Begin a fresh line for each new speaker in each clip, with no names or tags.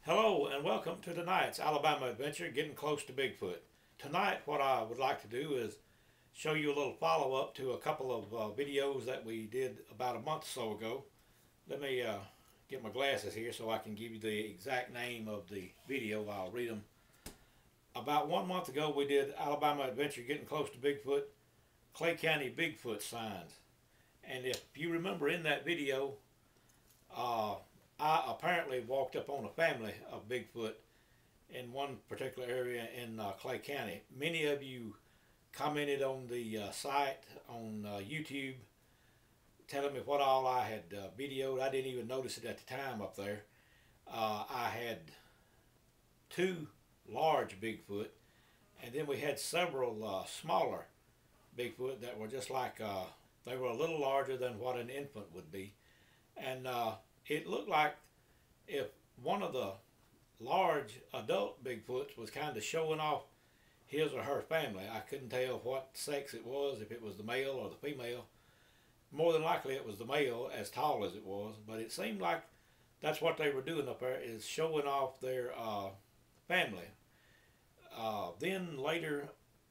Hello and welcome to tonight's Alabama adventure, getting close to Bigfoot. Tonight what I would like to do is show you a little follow-up to a couple of videos that we did about a month or so ago. Let me get my glasses here so I can give you the exact name of the video. I'll read them. About 1 month ago we did Alabama adventure, getting close to Bigfoot, Clay County Bigfoot signs. And if you remember in that video, uh, I apparently walked up on a family of Bigfoot in one particular area in Clay County. Many of you commented on the site on YouTube telling me what all I had videoed. I didn't even notice it at the time up there. I had two large Bigfoot, and then we had several smaller Bigfoot that were just like, they were a little larger than what an infant would be. And it looked like if one of the large adult Bigfoots was kind of showing off his or her family. I couldn't tell what sex it was, if it was the male or the female. More than likely it was the male, as tall as it was, but it seemed like that's what they were doing up there, is showing off their family. Then later,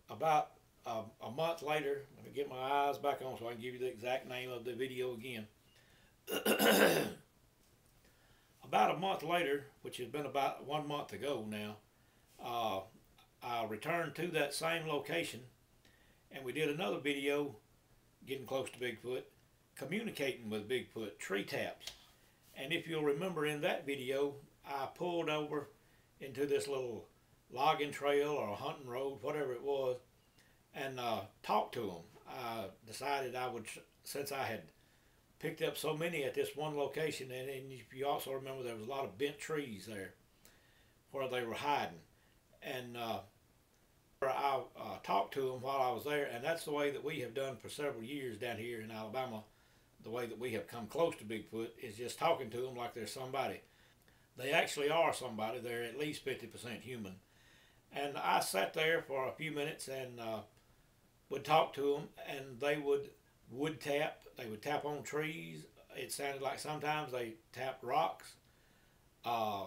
about a month later, let me get my eyes back on so I can give you the exact name of the video again. About a month later, which has been about 1 month ago now, I returned to that same location and we did another video, getting close to Bigfoot, communicating with Bigfoot, tree taps. And if you'll remember in that video, I pulled over into this little logging trail or a hunting road, whatever it was, and talked to them. I decided I would, since I had picked up so many at this one location, and if you also remember, there was a lot of bent trees there where they were hiding. And I talked to them while I was there, and that's the way that we have done for several years down here in Alabama. The way that we have come close to Bigfoot is just talking to them like they're somebody. They actually are somebody. They're at least 50% human. And I sat there for a few minutes and would talk to them, and they would tap. They would tap on trees. It sounded like sometimes they tapped rocks. A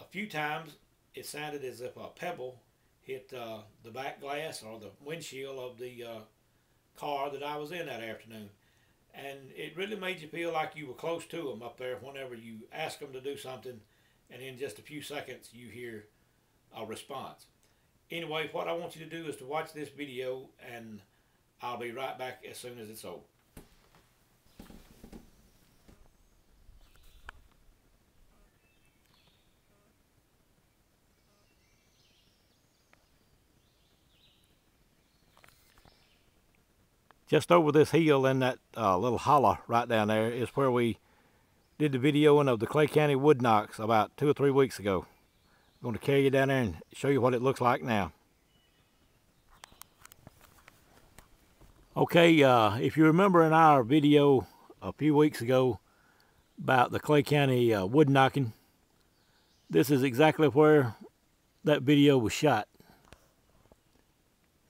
few times it sounded as if a pebble hit the back glass or the windshield of the car that I was in that afternoon. And it really made you feel like you were close to them up there whenever you ask them to do something, and in just a few seconds you hear a response. Anyway, what I want you to do is to watch this video, and I'll be right back as soon as it's over. Just over this hill in that little hollow right down there is where we did the videoing of the Clay County wood knocks about 2 or 3 weeks ago. I'm going to carry you down there and show you what it looks like now. Okay, if you remember in our video a few weeks ago about the Clay County wood knocking, this is exactly where that video was shot.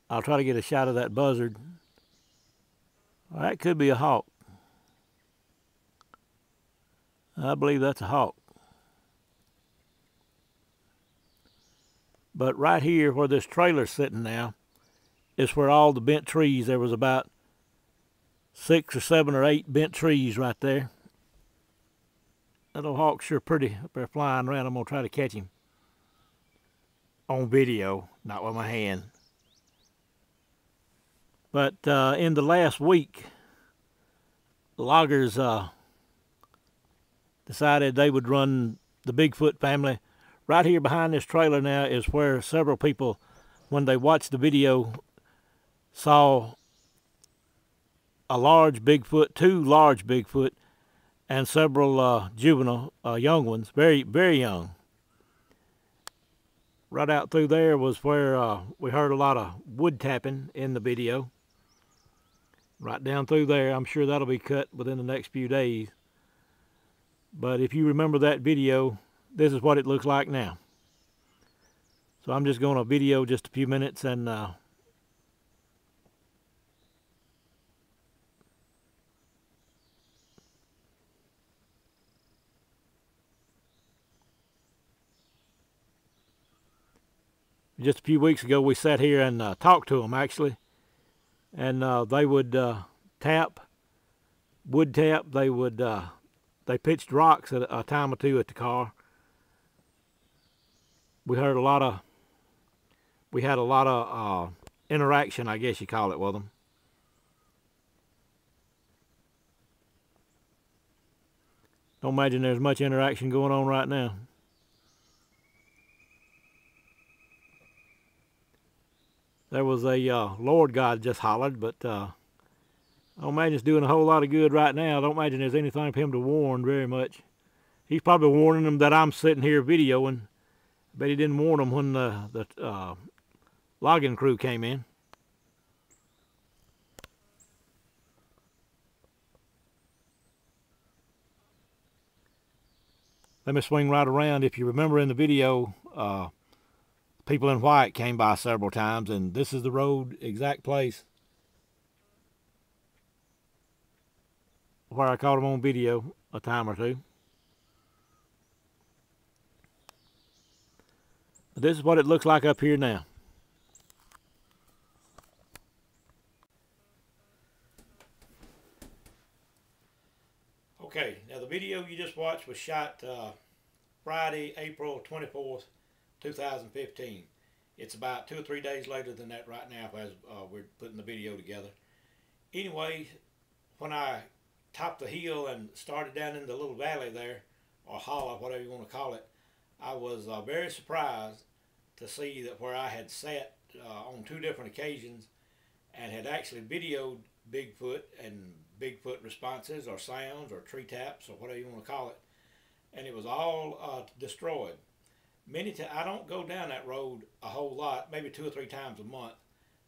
I'll try to get a shot of that buzzard. Well, that could be a hawk. I believe that's a hawk. But right here where this trailer's sitting now is where all the bent trees, there was about 6 or 7 or 8 bent trees right there. That little hawk's sure pretty up there flying around. I'm going to try to catch him on video, not with my hand. But in the last week, loggers decided they would run the Bigfoot family. Right here behind this trailer now is where several people, when they watched the video, saw a large Bigfoot, 2 large Bigfoot, and several juvenile, young ones, very, very young. Right out through there was where we heard a lot of wood tapping in the video. Right down through there. I'm sure that'll be cut within the next few days. But if you remember that video, this is what it looks like now. So I'm just going to video just a few minutes and just a few weeks ago, we sat here and talked to them actually, and they would tap, wood tap. They would they pitched rocks at a time or two at the car. We heard a lot of, we had a lot of interaction, I guess you call it, with them. Don't imagine there's much interaction going on right now. There was a Lord God just hollered, but I don't imagine it's doing a whole lot of good right now. I don't imagine there's anything for him to warn very much. He's probably warning them that I'm sitting here videoing. Bet he didn't warn them when the logging crew came in. Let me swing right around. If you remember in the video, people in white came by several times, and this is the road, exact place where I caught them on video a time or two. This is what it looks like up here now. Okay, now the video you just watched was shot Friday, April 24th, 2015. It's about 2 or 3 days later than that right now as we're putting the video together. Anyway, when I topped the hill and started down in the little valley there, or hollow, whatever you want to call it, I was very surprised to see that where I had sat on 2 different occasions and had actually videoed Bigfoot and Bigfoot responses or sounds or tree taps or whatever you want to call it, and it was all destroyed. I don't go down that road a whole lot, maybe 2 or 3 times a month,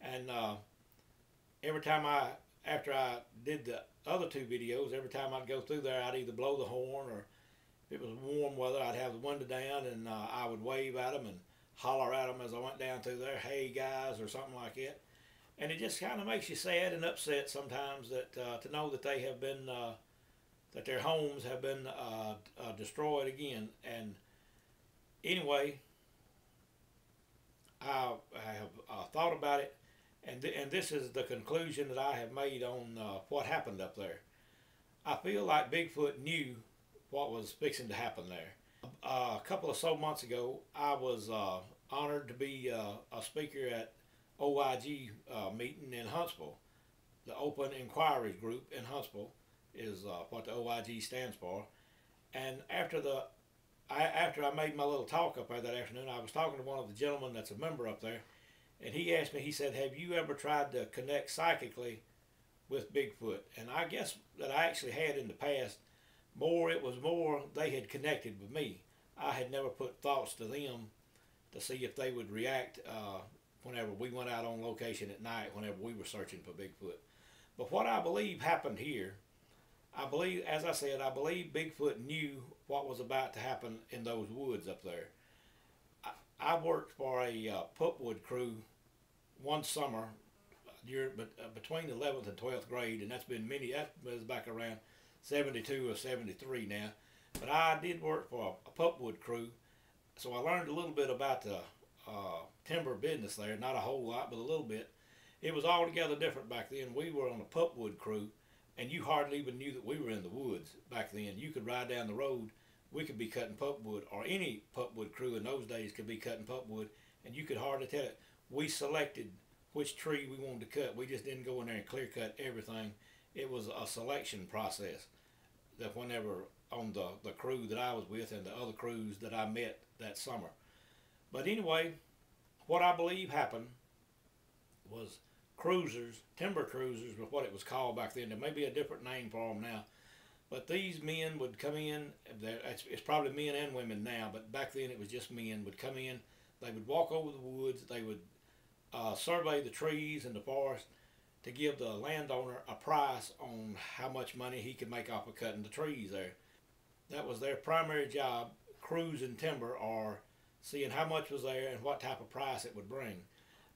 and every time after I did the other 2 videos, every time I'd go through there, I'd either blow the horn, or if it was warm weather, I'd have the window down and I would wave at them and holler at them as I went down through there, "Hey guys," or something like that. And it just kind of makes you sad and upset sometimes that to know that they have been that their homes have been destroyed again. And anyway, I have thought about it, and this is the conclusion that I have made on what happened up there. I feel like Bigfoot knew what was fixing to happen there. A couple of so months ago, I was honored to be a speaker at OIG meeting in Huntsville. The Open Inquiries Group in Huntsville is what the OIG stands for. And after I made my little talk up there that afternoon, I was talking to one of the gentlemen that's a member up there, and he asked me, he said, "Have you ever tried to connect psychically with Bigfoot?" And I guess that I actually had in the past. It was more they had connected with me. I had never put thoughts to them to see if they would react whenever we went out on location at night, whenever we were searching for Bigfoot. But what I believe happened here, as I said, I believe Bigfoot knew what was about to happen in those woods up there. I worked for a pulpwood crew one summer between the 11th and 12th grade, and that was back around 72 or 73 now. But I did work for a pulpwood crew, so I learned a little bit about the timber business there. Not a whole lot, but a little bit. It was altogether different back then. We were on a pulpwood crew, and you hardly even knew that we were in the woods back then. You could ride down the road, we could be cutting pulpwood, or any pulpwood crew in those days could be cutting pulpwood, and you could hardly tell it. We selected which tree we wanted to cut. We just didn't go in there and clear cut everything. It was a selection process that whenever on the crew that I was with and the other crews that I met that summer. But anyway, what I believe happened was cruisers, timber cruisers was what it was called back then. There may be a different name for them now. But these men would come in, it's probably men and women now, but back then it was just men, would come in, they would walk over the woods, they would survey the trees and the forest to give the landowner a price on how much money he could make off of cutting the trees there. That was their primary job, cruising timber, or seeing how much was there and what type of price it would bring.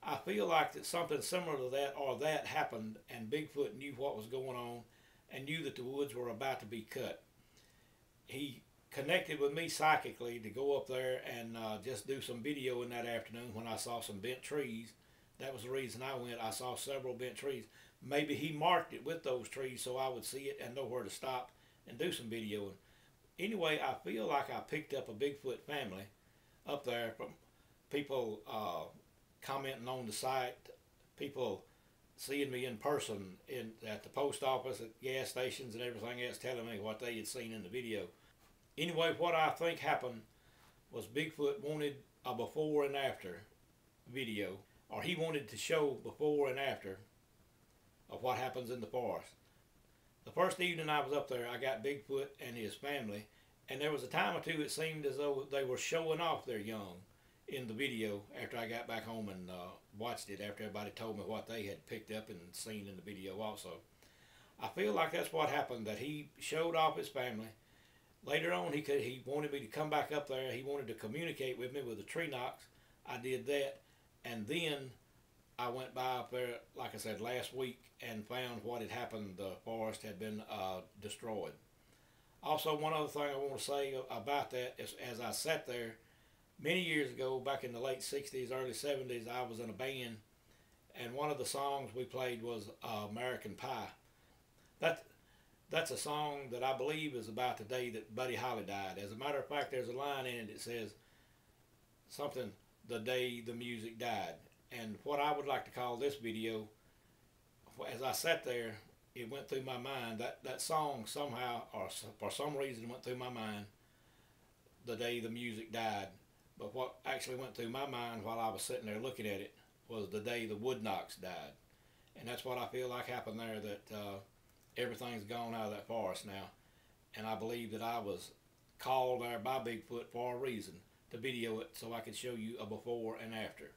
I feel like that something similar to that or that happened, and Bigfoot knew what was going on and knew that the woods were about to be cut. He connected with me psychically to go up there and just do some video in that afternoon when I saw some bent trees. That was the reason I went. I saw several bent trees. Maybe he marked it with those trees so I would see it and know where to stop and do some videoing. Anyway, I feel like I picked up a Bigfoot family up there from people commenting on the site, people seeing me in person at the post office, at gas stations and everything else, telling me what they had seen in the video. Anyway, what I think happened was Bigfoot wanted a before and after video, or he wanted to show before and after of what happens in the forest. The first evening I was up there, I got Bigfoot and his family, and there was a time or two it seemed as though they were showing off their young in the video after I got back home and watched it, after everybody told me what they had picked up and seen in the video also. I feel like that's what happened, that he showed off his family. Later on, he wanted me to come back up there. He wanted to communicate with me with the tree knocks. I did that, and then I went by up there, like I said, last week and found what had happened. The forest had been destroyed. Also, one other thing I want to say about that is, as I sat there many years ago, back in the late 60s, early 70s, I was in a band, and one of the songs we played was American Pie. That's a song that I believe is about the day that Buddy Holly died. As a matter of fact, there's a line in it that says something, the day the music died. And what I would like to call this video, as I sat there, it went through my mind, that song somehow, or for some reason, went through my mind, the day the music died. But what actually went through my mind while I was sitting there looking at it was the day the woodknocks died. And that's what I feel like happened there, that everything's gone out of that forest now. And I believe that I was called there by Bigfoot for a reason, to video it so I could show you a before and after.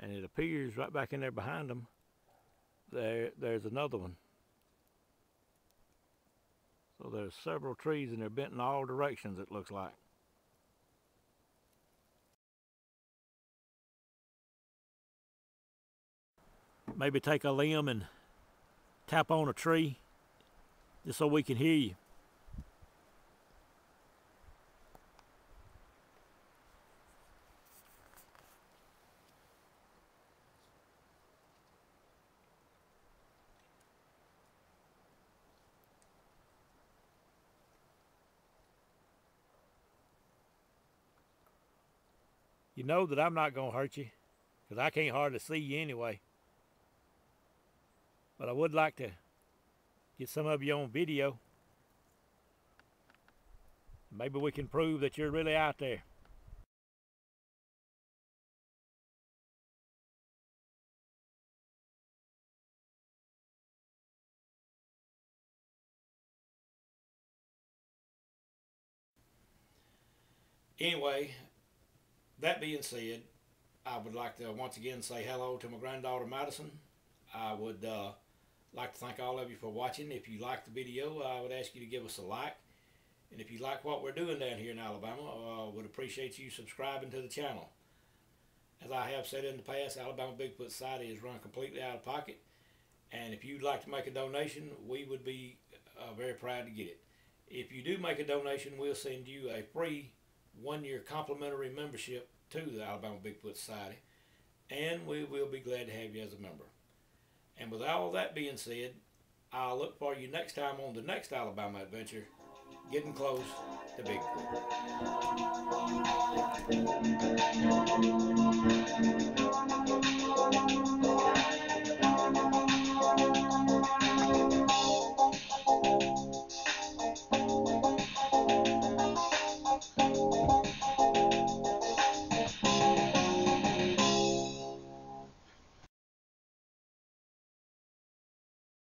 And it appears right back in there behind them, there's another one. So there's several trees and they're bent in all directions, it looks like. Maybe take a limb and tap on a tree just so we can hear you. You know that I'm not going to hurt you, because I can't hardly see you anyway. But I would like to get some of you on video. Maybe we can prove that you're really out there. Anyway, that being said, I would like to once again say hello to my granddaughter Madison. I would like to thank all of you for watching. If you liked the video, I would ask you to give us a like. And if you like what we're doing down here in Alabama, I would appreciate you subscribing to the channel. As I have said in the past, Alabama Bigfoot Society is run completely out of pocket. And if you'd like to make a donation, we would be very proud to get it. If you do make a donation, we'll send you a free one-year complimentary membership to the Alabama Bigfoot Society, and we will be glad to have you as a member. And with all that being said, I'll look for you next time on the next Alabama adventure, getting close to Bigfoot.